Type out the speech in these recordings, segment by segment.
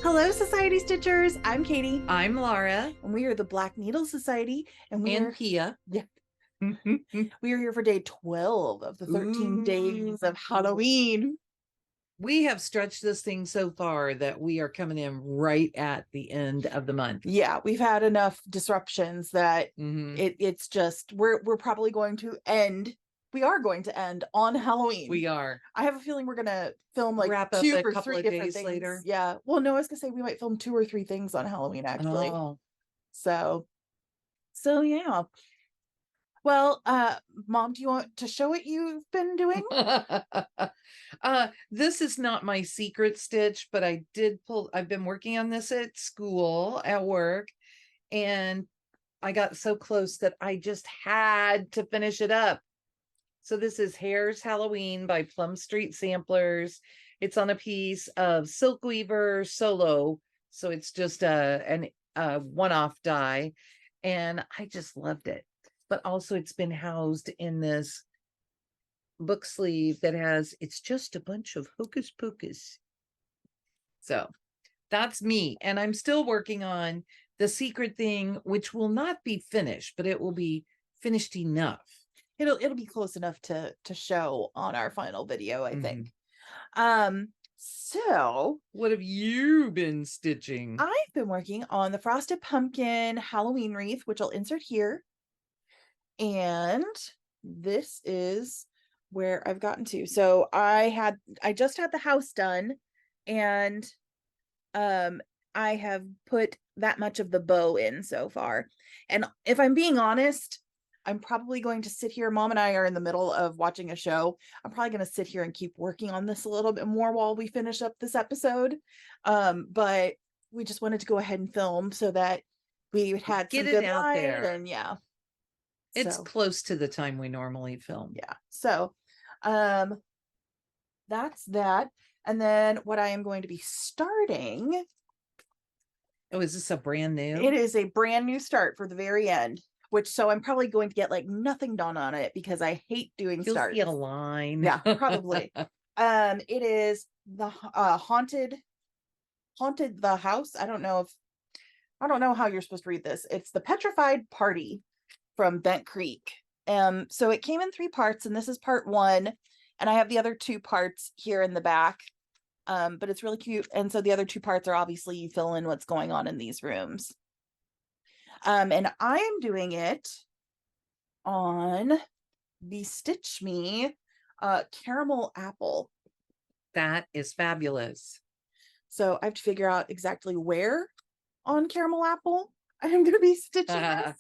Hello, Society Stitchers. I'm Katie. I'm Laura. And we are the Black Needle Society. And we are Pia. Yeah. We are here for day 12 of the 13 days of Halloween. We have stretched this thing so far that we are coming in right at the end of the month. Yeah, we've had enough disruptions that it's just we're probably going to end. We are going to end on Halloween. We are. I have a feeling we're gonna film like wrap up 2 a or couple 3 of different days things later. Yeah. Well, no, I was gonna say we might film 2 or 3 things on Halloween actually. Oh. So yeah. Well, Mom, do you want to show what you've been doing? This is not my secret stitch, but I've been working on this at school, at work, and I got so close that I just had to finish it up. So this is Hares Halloween by Plum Street Samplers. It's on a piece of Silk Weaver Solo. So it's just a one-off die. And I just loved it. But also it's been housed in this book sleeve that has, it's just a bunch of hocus pocus. So that's me. And I'm still working on the secret thing, which will not be finished, but it will be finished enough. It'll be close enough to show on our final video, I think. So what have you been stitching? I've been working on the Frosted Pumpkin Halloween wreath, which I'll insert here. And this is where I've gotten to. So I just had the house done, and I have put that much of the bow in so far. And if I'm being honest, I'm probably going to sit here. Mom and I are in the middle of watching a show. I'm probably going to sit here and keep working on this a little bit more while we finish up this episode. But we just wanted to go ahead and film so that we had Get some it good out light there. And yeah. It's close to the time we normally film. Yeah. So that's that. And then what I am going to be starting. Oh, is this a brand new? It is a brand new start for the very end, so I'm probably going to get like nothing done on it because I hate doing starts. You'll see a line. Yeah, probably. It is the haunted the house. I don't know how you're supposed to read this. It's the Petrified Party from Bent Creek. So it came in 3 parts, and this is part 1, and I have the other 2 parts here in the back. But it's really cute. And so the other 2 parts are obviously you fill in what's going on in these rooms. And I am doing it on the Stitch Me caramel apple. That is fabulous. So I have to figure out exactly where on caramel apple I am going to be stitching this,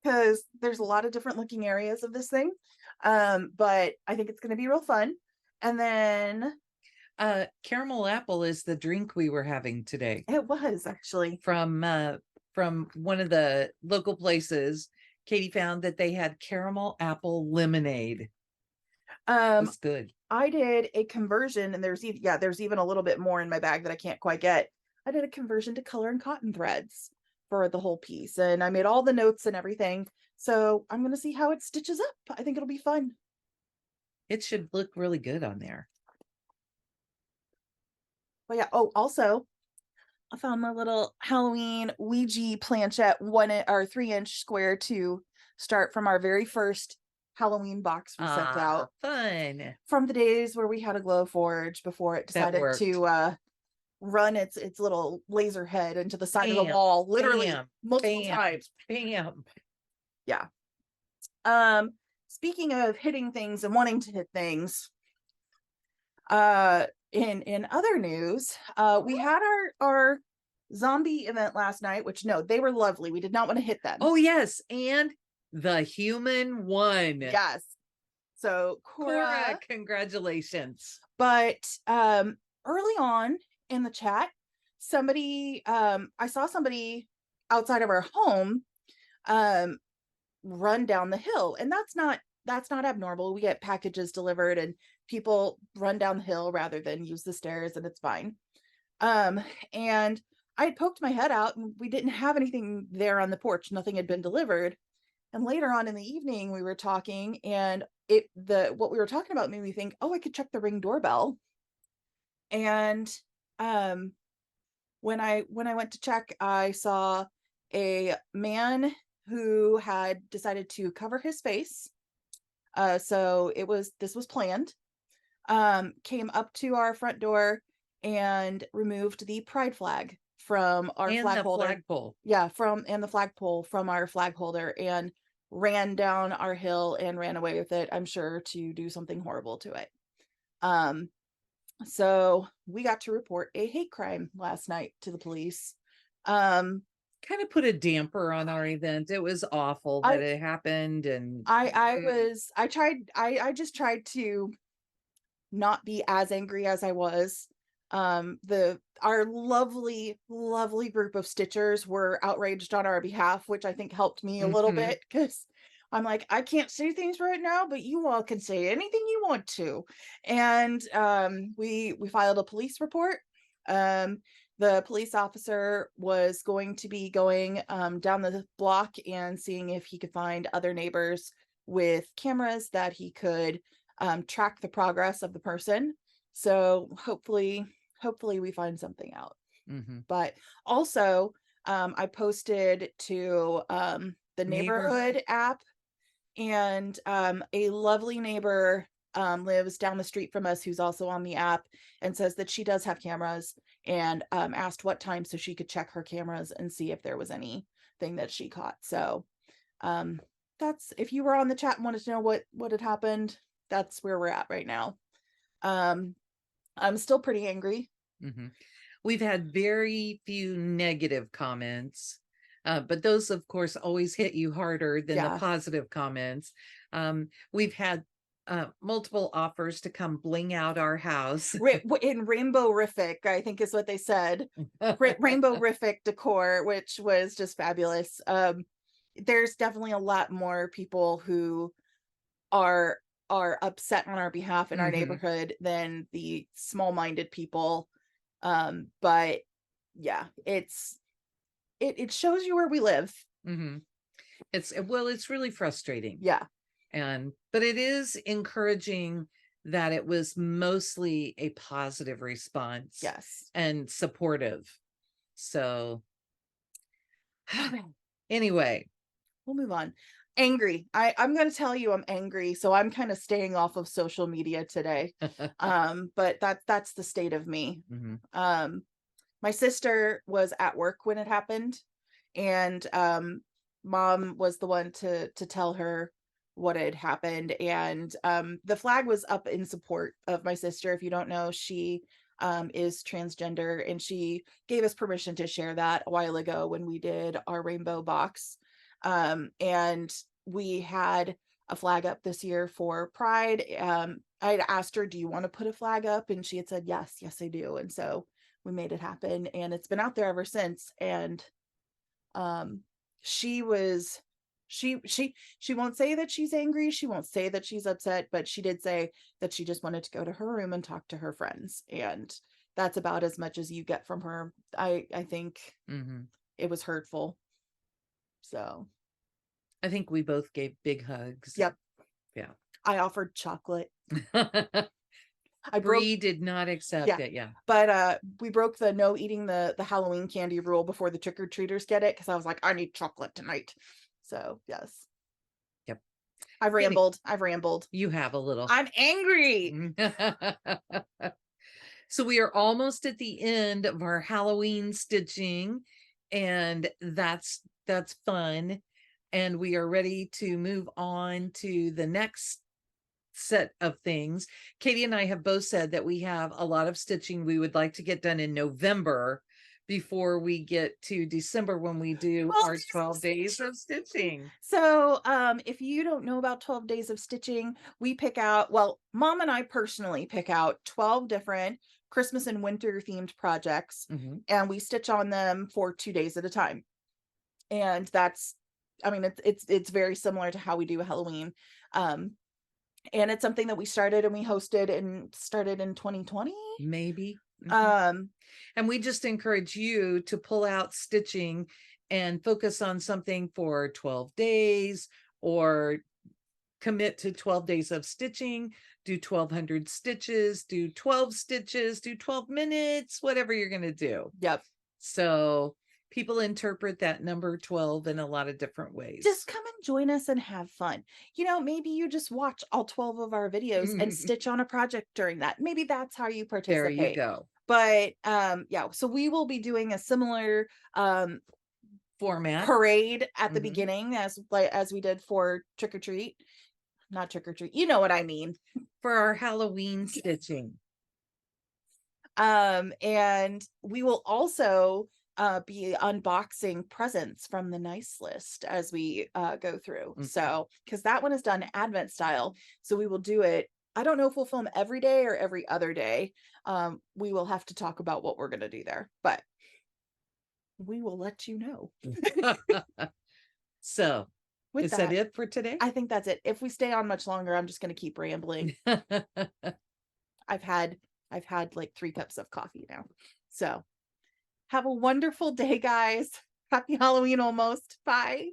because there's a lot of different looking areas of this thing. But I think it's going to be real fun. And then caramel apple is the drink we were having today. It was actually from one of the local places. Katie found that they had caramel apple lemonade. It's good. I did a conversion, and there's even a little bit more in my bag that I can't quite get. I did a conversion to color and cotton threads for the whole piece, and I made all the notes and everything. So I'm going to see how it stitches up. I think it'll be fun. It should look really good on there. But yeah. Oh, also, I found my little Halloween Ouija planchette 3-inch square to start from our very first Halloween box we sent out. Fun. From the days where we had a glow forge before it decided to run its little laser head into the side of the wall, literally multiple times. Bam. Yeah. Speaking of hitting things and wanting to hit things, in other news, we had our zombie event last night, which they were lovely. We did not want to hit them. Oh yes, and the human won. Yes. So Cora, congratulations. But early on in the chat, I saw somebody outside of our home run down the hill, and that's not abnormal. We get packages delivered and people run down the hill rather than use the stairs, and it's fine. And I had poked my head out, and we didn't have anything there on the porch. Nothing had been delivered. And later on in the evening, we were talking, and what we were talking about made me think, oh, I could check the Ring doorbell. And when I went to check, I saw a man who had decided to cover his face. So this was planned. Came up to our front door and removed the pride flag from our And flag the holder. flagpole. Yeah, and the flagpole from our flag holder, and ran down our hill and ran away with it, I'm sure to do something horrible to it. So we got to report a hate crime last night to the police. Kind of put a damper on our event. It was awful that it happened, and I just tried to not be as angry as I was. Our lovely group of stitchers were outraged on our behalf, which I think helped me a little bit, because I'm like, I can't say things right now, but you all can say anything you want to. And we filed a police report. The police officer was going to be going down the block and seeing if he could find other neighbors with cameras that he could track the progress of the person. So hopefully we find something out. But also I posted to the neighborhood app, and a lovely neighbor lives down the street from us who's also on the app, and says that she does have cameras, and asked what time so she could check her cameras and see if there was anything that she caught. So that's, if you were on the chat and wanted to know what had happened, that's where we're at right now. I'm still pretty angry. We've had very few negative comments, but those, of course, always hit you harder than the positive comments. We've had multiple offers to come bling out our house in rainbow-rific, I think is what they said. Rainbow-rific decor, which was just fabulous. There's definitely a lot more people who are upset on our behalf in our neighborhood than the small-minded people. But yeah, it shows you where we live. It's really frustrating. Yeah. But it is encouraging that it was mostly a positive response. Yes. And supportive. So anyway, we'll move on. Angry. I'm going to tell you I'm angry, so I'm kind of staying off of social media today. But that's the state of me. My sister was at work when it happened, and mom was the one to tell her what had happened. And the flag was up in support of my sister. If you don't know, she is transgender, and she gave us permission to share that a while ago when we did our rainbow box. And we had a flag up this year for Pride. I had asked her, do you want to put a flag up? And she had said, yes, I do. And so we made it happen, and it's been out there ever since. And she won't say that she's angry, she won't say that she's upset, but she did say that she just wanted to go to her room and talk to her friends, and that's about as much as you get from her. I think it was hurtful. So I think we both gave big hugs. Yep. Yeah. I offered chocolate. Bree did not accept it. Yeah. But we broke the no eating the Halloween candy rule before the trick-or-treaters get it, because I was like, I need chocolate tonight. So yes. Yep. I've rambled. You have a little. I'm angry. So we are almost at the end of our Halloween stitching, and that's fun. And we are ready to move on to the next set of things. Katie and I have both said that we have a lot of stitching we would like to get done in November before we get to December, when we do our 12 days of stitching. So if you don't know about 12 days of stitching, we pick out, well, mom and I personally pick out 12 different Christmas and winter themed projects, and we stitch on them for 2 days at a time. And that's, I mean, it's very similar to how we do Halloween. And it's something that we started and we hosted and started in 2020, maybe. And we just encourage you to pull out stitching and focus on something for 12 days, or commit to 12 days of stitching, do 1,200 stitches, do 12 stitches, do 12 minutes, whatever you're going to do. Yep. So people interpret that number 12 in a lot of different ways. Just come and join us and have fun. Maybe you just watch all 12 of our videos and stitch on a project during that. Maybe that's how you participate. There you go. But yeah, so we will be doing a similar format parade at the beginning as we did for trick or treat. Not trick or treat, you know what I mean. For our Halloween stitching. And we will also be unboxing presents from the nice list as we go through. So, because that one is done Advent style, so we will do it. I don't know if we'll film every day or every other day. We will have to talk about what we're going to do there, but we will let you know. So, is that it for today? I think that's it. If we stay on much longer, I'm just going to keep rambling. I've had like 3 cups of coffee now. So have a wonderful day, guys. Happy Halloween almost. Bye.